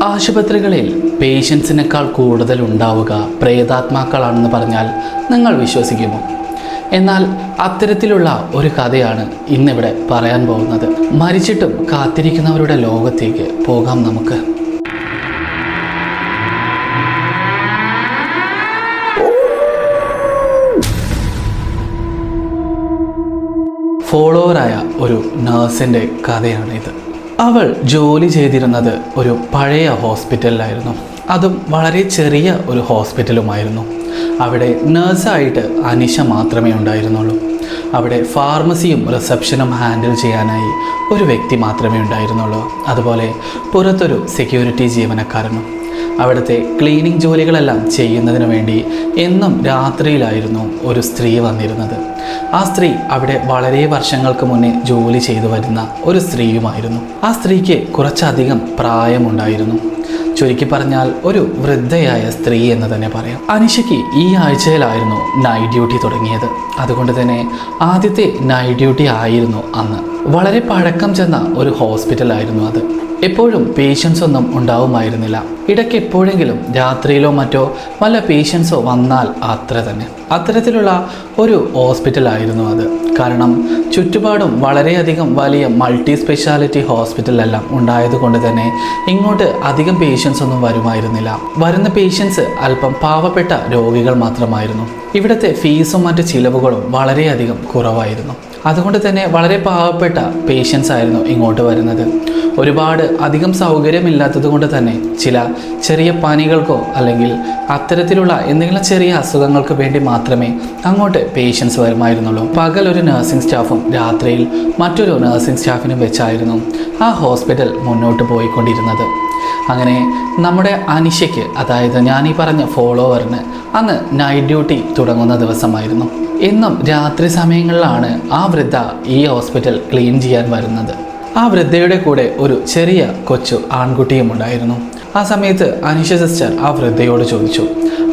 ആശുപത്രികളിൽ പേഷ്യൻസിനേക്കാൾ കൂടുതൽ ഉണ്ടാവുക പ്രേതാത്മാക്കളാണെന്ന് പറഞ്ഞാൽ നിങ്ങൾ വിശ്വസിക്കുമോ? എന്നാൽ അത്തരത്തിലുള്ള ഒരു കഥയാണ് ഇന്നിവിടെ പറയാൻ പോകുന്നത്. മരിച്ചിട്ടും കാത്തിരിക്കുന്നവരുടെ ലോകത്തേക്ക് പോകാം നമുക്ക്. ഫോളോവറായ ഒരു നഴ്സിൻ്റെ കഥയാണിത്. അവൾ ജോലി ചെയ്തിരുന്നത് ഒരു പഴയ ഹോസ്പിറ്റലിലായിരുന്നു. അതും വളരെ ചെറിയ ഒരു ഹോസ്പിറ്റലുമായിരുന്നു. അവിടെ നഴ്സായിട്ട് അനിഷ മാത്രമേ ഉണ്ടായിരുന്നുള്ളൂ. അവിടെ ഫാർമസിയും റിസപ്ഷനും ഹാൻഡിൽ ചെയ്യാനായി ഒരു വ്യക്തി മാത്രമേ ഉണ്ടായിരുന്നുള്ളൂ. അതുപോലെ പുറത്തൊരു സെക്യൂരിറ്റി ജീവനക്കാരനും. അവിടുത്തെ ക്ലീനിങ് ജോലികളെല്ലാം ചെയ്യുന്നതിന് വേണ്ടി എന്നും രാത്രിയിലായിരുന്നു ഒരു സ്ത്രീ വന്നിരുന്നത്. ആ സ്ത്രീ അവിടെ വളരെ വർഷങ്ങൾക്ക് മുന്നേ ജോലി ചെയ്തു വരുന്ന ഒരു സ്ത്രീയുമായിരുന്നു. ആ സ്ത്രീക്ക് കുറച്ചധികം പ്രായമുണ്ടായിരുന്നു. ചുരുക്കി പറഞ്ഞാൽ ഒരു വൃദ്ധയായ സ്ത്രീ എന്ന് തന്നെ പറയാം. അനിഷയ്ക്ക് ഈ ആഴ്ചയിലായിരുന്നു നൈറ്റ് ഡ്യൂട്ടി തുടങ്ങിയത്. അതുകൊണ്ട് തന്നെ ആദ്യത്തെ നൈറ്റ് ഡ്യൂട്ടി ആയിരുന്നു അന്ന്. വളരെ പഴക്കം ചെന്ന ഒരു ഹോസ്പിറ്റലായിരുന്നു അത്. എപ്പോഴും പേഷ്യൻസ് ഒന്നും ഉണ്ടാവുമായിരുന്നില്ല. ഇടയ്ക്ക് എപ്പോഴെങ്കിലും രാത്രിയിലോ മറ്റോ വല്ല പേഷ്യൻസോ വന്നാൽ അത്ര തന്നെ. അത്തരത്തിലുള്ള ഒരു ഹോസ്പിറ്റലായിരുന്നു അത്. കാരണം ചുറ്റുപാടും വളരെയധികം വലിയ മൾട്ടി സ്പെഷ്യാലിറ്റി ഹോസ്പിറ്റലെല്ലാം ഉണ്ടായതുകൊണ്ട് തന്നെ ഇങ്ങോട്ട് അധികം പേഷ്യൻസ് ഒന്നും വരുമായിരുന്നില്ല. വരുന്ന പേഷ്യൻസ് അല്പം പാവപ്പെട്ട രോഗികൾ മാത്രമായിരുന്നു. ഇവിടുത്തെ ഫീസും മറ്റ് ചിലവുകളും വളരെയധികം കുറവായിരുന്നു. അതുകൊണ്ട് തന്നെ വളരെ പാവപ്പെട്ട പേഷ്യൻസ് ആയിരുന്നു ഇങ്ങോട്ട് വരുന്നത്. ഒരുപാട് അധികം സൗകര്യമില്ലാത്തത് കൊണ്ട് തന്നെ ചില ചെറിയ പനികൾക്കോ അല്ലെങ്കിൽ അത്തരത്തിലുള്ള എന്തെങ്കിലും ചെറിയ അസുഖങ്ങൾക്ക് വേണ്ടി മാത്രമേ അങ്ങോട്ട് പേഷ്യൻസ് വരുമായിരുന്നുള്ളൂ. പകൽ ഒരു നഴ്സിംഗ് സ്റ്റാഫും രാത്രിയിൽ മറ്റൊരു നഴ്സിംഗ് സ്റ്റാഫിനും വെച്ചായിരുന്നു ആ ഹോസ്പിറ്റൽ മുന്നോട്ട് പോയിക്കൊണ്ടിരുന്നത്. അങ്ങനെ നമ്മുടെ അനിഷയ്ക്ക്, അതായത് ഞാൻ ഈ പറഞ്ഞ ഫോളോവറിന് അന്ന് നൈറ്റ് ഡ്യൂട്ടി തുടങ്ങുന്ന ദിവസമായിരുന്നു. എന്നും രാത്രി സമയങ്ങളിലാണ് ആ വൃദ്ധ ഈ ഹോസ്പിറ്റൽ ക്ലീൻ ചെയ്യാൻ വരുന്നത്. ആ വൃദ്ധയുടെ കൂടെ ഒരു ചെറിയ കൊച്ചു ആൺകുട്ടിയും ഉണ്ടായിരുന്നു. ആ സമയത്ത് അനിഷ സിസ്റ്റർ ആ വൃദ്ധയോട് ചോദിച്ചു,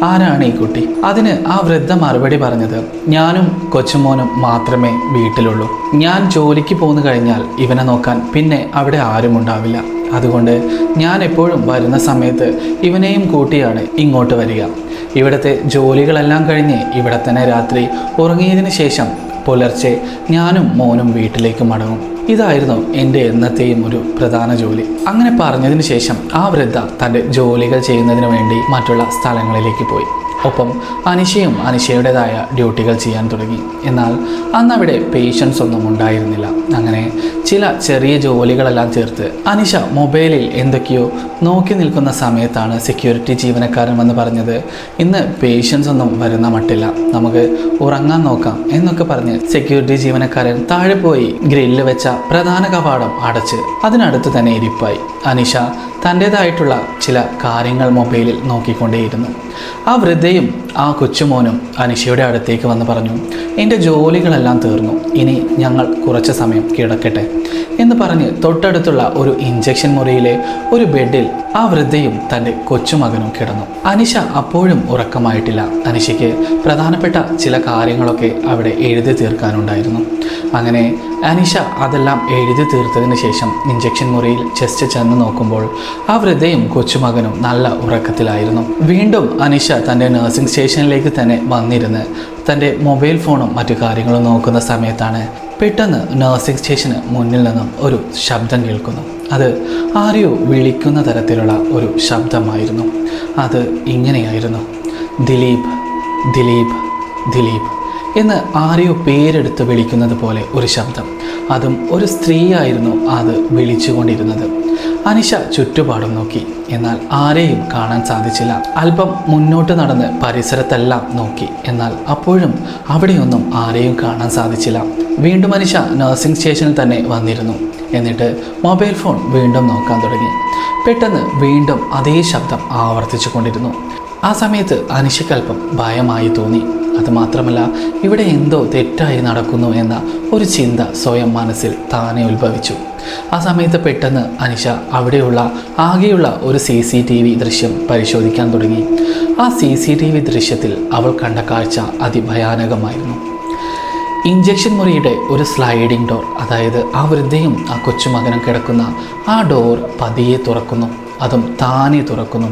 ആരാണ് ഈ കുട്ടി? അതിന് ആ വൃദ്ധ മറുപടി പറഞ്ഞത്, ഞാനും കൊച്ചുമോനും മാത്രമേ വീട്ടിലുള്ളൂ. ഞാൻ ജോലിക്ക് പോന്നു കഴിഞ്ഞാൽ ഇവനെ നോക്കാൻ പിന്നെ അവിടെ ആരും ഉണ്ടാവില്ല. അതുകൊണ്ട് ഞാൻ എപ്പോഴും വരുന്ന സമയത്ത് ഇവനെയും കൂട്ടിയാണ് ഇങ്ങോട്ട് വരിക. ഇവിടുത്തെ ജോലികളെല്ലാം കഴിഞ്ഞ് ഇവിടെ തന്നെ രാത്രി ഉറങ്ങിയതിന് ശേഷം പുലർച്ചെ ഞാനും മോനും വീട്ടിലേക്ക് മടങ്ങും. ഇതായിരുന്നു എൻ്റെ എന്നത്തെയും ഒരു പ്രധാന ജോലി. അങ്ങനെ പറഞ്ഞതിന് ശേഷം ആ വൃദ്ധ തൻ്റെ ജോലികൾ ചെയ്യുന്നതിന് വേണ്ടി മറ്റുള്ള സ്ഥലങ്ങളിലേക്ക് പോയി. ഒപ്പം അനിഷയും അനിഷയുടേതായ ഡ്യൂട്ടികൾ ചെയ്യാൻ തുടങ്ങി. എന്നാൽ അന്നവിടെ പേഷ്യൻസ് ഒന്നും ഉണ്ടായിരുന്നില്ല. അങ്ങനെ ചില ചെറിയ ജോലികളെല്ലാം ചേർത്ത് അനിഷ മൊബൈലിൽ എന്തൊക്കെയോ നോക്കി നിൽക്കുന്ന സമയത്താണ് സെക്യൂരിറ്റി ജീവനക്കാരൻ വന്ന് പറഞ്ഞത്, ഇന്ന് പേഷ്യൻസ് ഒന്നും വരുന്ന മട്ടില്ല, നമുക്ക് ഉറങ്ങാൻ നോക്കാം എന്നൊക്കെ പറഞ്ഞ് സെക്യൂരിറ്റി ജീവനക്കാരൻ താഴെ പോയി ഗ്രില്ല് വെച്ച പ്രധാന കവാടം അടച്ച് അതിനടുത്ത് തന്നെ ഇരിപ്പായി. അനിഷ തൻ്റേതായിട്ടുള്ള ചില കാര്യങ്ങൾ മൊബൈലിൽ നോക്കിക്കൊണ്ടേയിരുന്നു. ആ വൃദ്ധയും ആ കൊച്ചുമോനും അനിഷയുടെ അടുത്തേക്ക് വന്ന് പറഞ്ഞു, എൻ്റെ ജോലികളെല്ലാം തീർന്നു, ഇനി ഞങ്ങൾ കുറച്ച് സമയം കിടക്കട്ടെ എന്ന് പറഞ്ഞ് തൊട്ടടുത്തുള്ള ഒരു ഇഞ്ചക്ഷൻ മുറിയിലെ ഒരു ബെഡിൽ ആ വൃദ്ധയും തൻ്റെ കൊച്ചുമകനും കിടന്നു. അനിഷ അപ്പോഴും ഉറക്കമായിട്ടില്ല. അനിഷയ്ക്ക് പ്രധാനപ്പെട്ട ചില കാര്യങ്ങളൊക്കെ അവിടെ എഴുതി തീർക്കാനുണ്ടായിരുന്നു. അങ്ങനെ അനിഷ അതെല്ലാം എഴുതി തീർത്തതിന് ശേഷം ഇഞ്ചക്ഷൻ മുറിയിൽ ജസ്റ്റ് ചെന്ന് നോക്കുമ്പോൾ ആ വൃദ്ധയും കൊച്ചുമകനും നല്ല ഉറക്കത്തിലായിരുന്നു. വീണ്ടും അനിഷ തൻ്റെ നഴ്സിംഗ് സ്റ്റേഷനിലേക്ക് തന്നെ വന്നിരുന്ന് തൻ്റെ മൊബൈൽ ഫോണും മറ്റു കാര്യങ്ങളും നോക്കുന്ന സമയത്താണ് പെട്ടെന്ന് നഴ്സിംഗ് സ്റ്റേഷന് മുന്നിൽ നിന്നും ഒരു ശബ്ദം കേൾക്കുന്നു. അത് ആരെയോ വിളിക്കുന്ന തരത്തിലുള്ള ഒരു ശബ്ദമായിരുന്നു. അത് ഇങ്ങനെയായിരുന്നു, ദിലീപ് ദിലീപ് ദിലീപ് എന്ന് ആരെയോ പേരെടുത്ത് വിളിക്കുന്നത് പോലെ ഒരു ശബ്ദം. അതും ഒരു സ്ത്രീയായിരുന്നു അത് വിളിച്ചുകൊണ്ടിരുന്നത്. അനിഷ ചുറ്റുപാടും നോക്കി, എന്നാൽ ആരെയും കാണാൻ സാധിച്ചില്ല. അല്പം മുന്നോട്ട് നടന്ന് പരിസരത്തെല്ലാം നോക്കി, എന്നാൽ അപ്പോഴും അവിടെയൊന്നും ആരെയും കാണാൻ സാധിച്ചില്ല. വീണ്ടും അനിഷ നഴ്സിംഗ് സ്റ്റേഷനിൽ തന്നെ വന്നിരുന്നു. എന്നിട്ട് മൊബൈൽ ഫോൺ വീണ്ടും നോക്കാൻ തുടങ്ങി. പെട്ടെന്ന് വീണ്ടും അതേ ശബ്ദം ആവർത്തിച്ചു കൊണ്ടിരുന്നു. ആ സമയത്ത് അനിഷയ്ക്കല്പം ഭയമായി തോന്നി. അതുമാത്രമല്ല, ഇവിടെ എന്തോ തെറ്റായി നടക്കുന്നു എന്ന ഒരു ചിന്ത സ്വയം മനസ്സിൽ താനെ ഉത്ഭവിച്ചു. ആ സമയത്ത് പെട്ടെന്ന് അനിഷ അവിടെയുള്ള ആകെയുള്ള ഒരു CCTV ദൃശ്യം പരിശോധിക്കാൻ തുടങ്ങി. ആ CCTV ദൃശ്യത്തിൽ അവൾ കണ്ട കാഴ്ച അതിഭയാനകമായിരുന്നു. ഇഞ്ചക്ഷൻ മുറിയുടെ ഒരു സ്ലൈഡിംഗ് ഡോർ, അതായത് ആ വൃദ്ധയും ആ കൊച്ചുമകനും കിടക്കുന്ന ആ ഡോർ പതിയെ തുറക്കുന്നു. അതും താനെ തുറക്കുന്നു.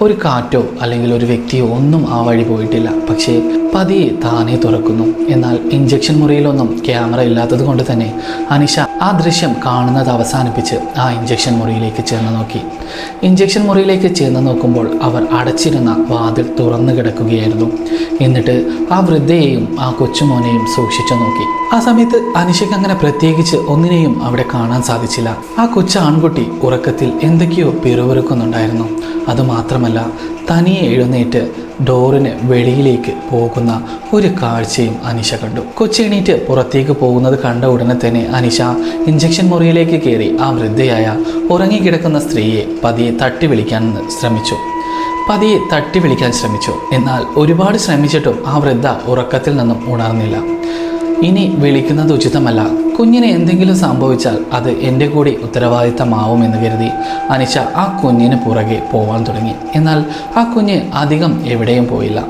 ഒരു കാറ്റോ അല്ലെങ്കിൽ ഒരു വ്യക്തിയോ ഒന്നും ആ വഴി പോയിട്ടില്ല. പക്ഷേ പതിയെ താനെ തുറക്കുന്നു. എന്നാൽ ഇഞ്ചക്ഷൻ മുറിയിലൊന്നും ക്യാമറ ഇല്ലാത്തത് കൊണ്ട് തന്നെ അനിഷ ആ ദൃശ്യം കാണുന്നത് അവസാനിപ്പിച്ച് ആ ഇഞ്ചക്ഷൻ മുറിയിലേക്ക് ചെന്ന് നോക്കി. ഇഞ്ചക്ഷൻ മുറിയിലേക്ക് ചെന്ന് നോക്കുമ്പോൾ അവർ അടച്ചിരുന്ന വാതിൽ തുറന്നു കിടക്കുകയായിരുന്നു. എന്നിട്ട് ആ വൃദ്ധയെയും ആ കൊച്ചുമോനെയും സൂക്ഷിച്ചു നോക്കി. ആ സമയത്ത് അനിഷയ്ക്ക് അങ്ങനെ പ്രത്യേകിച്ച് ഒന്നിനെയും അവിടെ കാണാൻ സാധിച്ചില്ല. ആ കൊച്ചു ആൺകുട്ടി ഉറക്കത്തിൽ എന്തൊക്കെയോ പിറുപിറുക്കുന്നുണ്ടായിരുന്നു. അതുമാത്രമല്ല, തനിയെ എഴുന്നേറ്റ് ഡോറിന് വെളിയിലേക്ക് പോകുന്ന ഒരു കാഴ്ചയും അനിഷ കണ്ടു. കൊച്ചെണീറ്റ് പുറത്തേക്ക് പോകുന്നത് കണ്ട ഉടനെ തന്നെ അനിഷ ഇഞ്ചക്ഷൻ മുറിയിലേക്ക് കയറി ആ വൃദ്ധയായ ഉറങ്ങിക്കിടക്കുന്ന സ്ത്രീയെ പതിയെ തട്ടി വിളിക്കാൻ ശ്രമിച്ചു. എന്നാൽ ഒരുപാട് ശ്രമിച്ചിട്ടും ആ വൃദ്ധ ഉറക്കത്തിൽ നിന്നും ഉണർന്നില്ല. ഇനി വിളിക്കുന്നത് ഉചിതമല്ല, കുഞ്ഞിന് എന്തെങ്കിലും സംഭവിച്ചാൽ അത് എൻ്റെ കൂടി ഉത്തരവാദിത്തമാവുമെന്ന് കരുതി അനിഷ ആ കുഞ്ഞിന് പുറകെ പോവാൻ തുടങ്ങി. എന്നാൽ ആ കുഞ്ഞ് അധികം എവിടെയും പോയില്ല.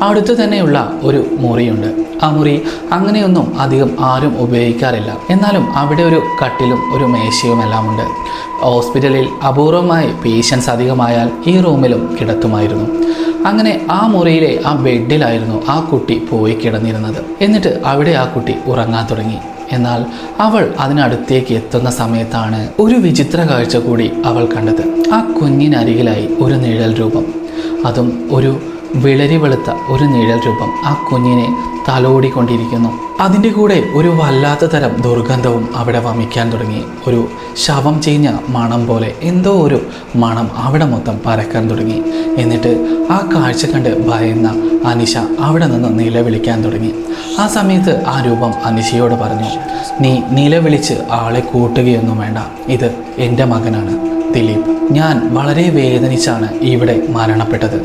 അടുത്തു തന്നെയുള്ള ഒരു മുറിയുണ്ട്. ആ മുറി അങ്ങനെയൊന്നും അധികം ആരും ഉപയോഗിക്കാറില്ല. എന്നാലും അവിടെ ഒരു കട്ടിലും ഒരു മേശയും എല്ലാം ഉണ്ട്. ഹോസ്പിറ്റലിൽ അപൂർവമായി പേഷ്യൻസ് അധികമായാൽ ഈ റൂമിലും കിടത്തുമായിരുന്നു. അങ്ങനെ ആ മുറിയിലെ ആ ബെഡിലായിരുന്നു ആ കുട്ടി പോയി കിടന്നിരുന്നത്. എന്നിട്ട് അവിടെ ആ കുട്ടി ഉറങ്ങാൻ തുടങ്ങി. എന്നാൽ അവൾ അതിനടുത്തേക്ക് എത്തുന്ന സമയത്താണ് ഒരു വിചിത്ര കാഴ്ച കൂടി അവൾ കണ്ടത്. ആ കുഞ്ഞിനരികിലായി ഒരു നിഴൽ രൂപം, അതും ഒരു വിളരി വെളുത്ത ഒരു നിഴൽ രൂപം ആ കുഞ്ഞിനെ തലോടിക്കൊണ്ടിരിക്കുന്നു. അതിൻ്റെ കൂടെ ഒരു വല്ലാത്ത തരം ദുർഗന്ധവും അവിടെ വമിക്കാൻ തുടങ്ങി. ഒരു ശവം ചീഞ്ഞ മണം പോലെ എന്തോ ഒരു മണം അവിടെ മൊത്തം പരക്കാൻ തുടങ്ങി. എന്നിട്ട് ആ കാഴ്ച കണ്ട് ഭയന്ന അനിഷ അവിടെ നിന്ന് നിലവിളിക്കാൻ തുടങ്ങി. ആ സമയത്ത് ആ രൂപം അനിഷയോട് പറഞ്ഞു, നീ നിലവിളിച്ച് ആളെ കൂട്ടുകയൊന്നും വേണ്ട, ഇത് എൻ്റെ മകനാണ് ദിലീപ്. ഞാൻ വളരെ വേദനിച്ചാണ് ഇവിടെ മരണപ്പെട്ടത്.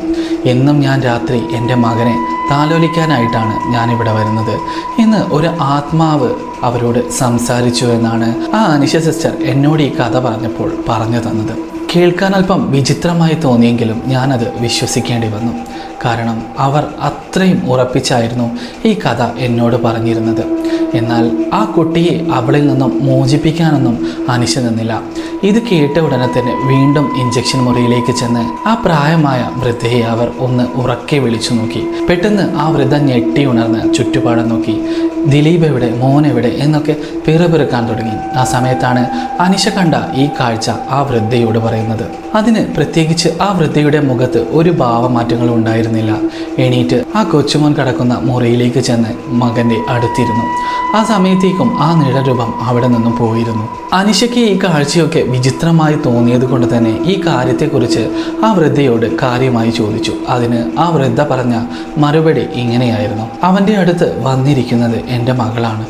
എന്നും ഞാൻ രാത്രി എൻ്റെ മകനെ താലോലിക്കാനായിട്ടാണ് ഞാനിവിടെ വരുന്നത് എന്ന് ഒരു ആത്മാവ് അവരോട് സംസാരിച്ചു എന്നാണ് ആ അനിഷ സിസ്റ്റർ എന്നോട് ഈ കഥ പറഞ്ഞപ്പോൾ പറഞ്ഞു തന്നത്. കേൾക്കാൻ അല്പം വിചിത്രമായി തോന്നിയെങ്കിലും ഞാനത് വിശ്വസിക്കേണ്ടി വന്നു. കാരണം അവർ അത്രയും ഉറപ്പിച്ചായിരുന്നു ഈ കഥ എന്നോട് പറഞ്ഞിരുന്നത്. എന്നാൽ ആ കുട്ടിയെ അവളിൽ നിന്നും മോചിപ്പിക്കാനൊന്നും അനിഷ നിന്നില്ല. ഇത് കേട്ട ഉടനെ തന്നെ വീണ്ടും ഇഞ്ചക്ഷൻ മുറിയിലേക്ക് ചെന്ന് ആ പ്രായമായ വൃദ്ധയെ അവർ ഒന്ന് ഉറക്കെ വിളിച്ചു നോക്കി. പെട്ടെന്ന് ആ വൃദ്ധ ഞെട്ടി ഉണർന്ന് ചുറ്റുപാടും നോക്കി. ദിലീപ് എവിടെ, മോൻ എവിടെ എന്നൊക്കെ പിറുപിറുക്കാൻ തുടങ്ങി. ആ സമയത്താണ് അനിഷ കണ്ട ഈ കാഴ്ച ആ വൃദ്ധയോട് പറയുന്നത്. അതിന് പ്രത്യേകിച്ച് ആ വൃദ്ധയുടെ മുഖത്ത് ഒരു ഭാവമാറ്റങ്ങളും ഉണ്ടായിരുന്നില്ല. എണീറ്റ് ആ കൊച്ചുമോൻ കിടക്കുന്ന മുറിയിലേക്ക് ചെന്ന് മകൻ്റെ അടുത്തിരുന്നു. ആ സമയത്തേക്കും ആ നിഴൽരൂപം അവിടെ നിന്നും പോയിരുന്നു. അനിഷയ്ക്ക് ഈ കാഴ്ചയൊക്കെ വിചിത്രമായി തോന്നിയത് കൊണ്ട് തന്നെ ഈ കാര്യത്തെക്കുറിച്ച് ആ വൃദ്ധയോട് കാര്യമായി ചോദിച്ചു. അതിന് ആ വൃദ്ധ പറഞ്ഞ മറുപടി ഇങ്ങനെയായിരുന്നു, അവൻ്റെ അടുത്ത് വന്നിരിക്കുന്നത് എൻ്റെ മകളാണ്.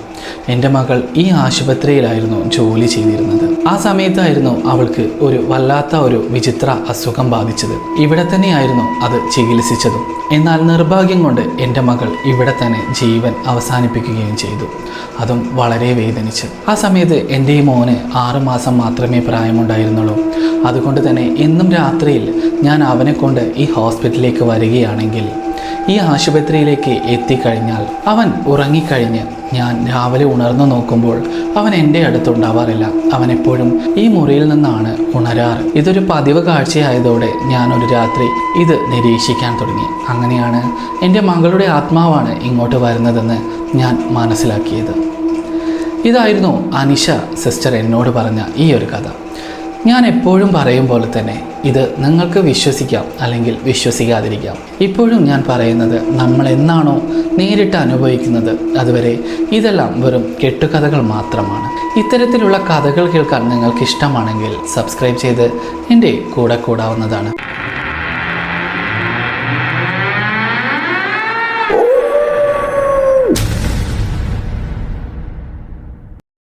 എൻ്റെ മകൾ ഈ ആശുപത്രിയിലായിരുന്നു ജോലി ചെയ്തിരുന്നത്. ആ സമയത്തായിരുന്നു അവൾക്ക് ഒരു വല്ലാത്ത ഒരു വിചിത്ര അസുഖം ബാധിച്ചത്. ഇവിടെ തന്നെയായിരുന്നു അത് ചികിത്സിച്ചതും. എന്നാൽ നിർഭാഗ്യം കൊണ്ട് എൻ്റെ മകൾ ഇവിടെ തന്നെ ജീവൻ അവസാനിപ്പിക്കുകയും ചെയ്തു. അതും വളരെ വേദനിച്ച്. ആ സമയത്ത് എൻ്റെ ഈ മോന് 6 മാസം മാത്രമേ പ്രായമുണ്ടായിരുന്നുള്ളൂ. അതുകൊണ്ട് തന്നെ എന്നും രാത്രിയിൽ ഞാൻ അവനെ കൊണ്ട് ഈ ഹോസ്പിറ്റലിലേക്ക് വരികയാണെങ്കിൽ ഈ ആശുപത്രിയിലേക്ക് എത്തിക്കഴിഞ്ഞാൽ അവൻ ഉറങ്ങിക്കഴിഞ്ഞ് ഞാൻ രാവിലെ ഉണർന്നു നോക്കുമ്പോൾ അവൻ എൻ്റെ അടുത്തുണ്ടാവാറില്ല. അവൻ എപ്പോഴും ഈ മുറിയിൽ നിന്നാണ് ഉണരാറ്. ഇതൊരു പതിവ് കാഴ്ചയായതോടെ ഞാനൊരു രാത്രി ഇത് നിരീക്ഷിക്കാൻ തുടങ്ങി. അങ്ങനെയാണ് എൻ്റെ മകളുടെ ആത്മാവാണ് ഇങ്ങോട്ട് വരുന്നതെന്ന് ഞാൻ മനസ്സിലാക്കിയത്. ഇതായിരുന്നു അനിഷ സിസ്റ്റർ എന്നോട് പറഞ്ഞ ഈ ഒരു കഥ. ഞാൻ എപ്പോഴും പറയും പോലെ തന്നെ ഇത് നിങ്ങൾക്ക് വിശ്വസിക്കാം അല്ലെങ്കിൽ വിശ്വസിക്കാതിരിക്കാം. ഇപ്പോഴും ഞാൻ പറയുന്നത് നമ്മൾ എന്നാണോ നേരിട്ട് അനുഭവിക്കുന്നത് അതുവരെ ഇതെല്ലാം വെറും കെട്ടുകഥകൾ മാത്രമാണ്. ഇത്തരത്തിലുള്ള കഥകൾ കേൾക്കാൻ നിങ്ങൾക്ക് ഇഷ്ടമാണെങ്കിൽ സബ്സ്ക്രൈബ് ചെയ്ത് എൻ്റെ കൂടെ കൂടാവുന്നതാണ്.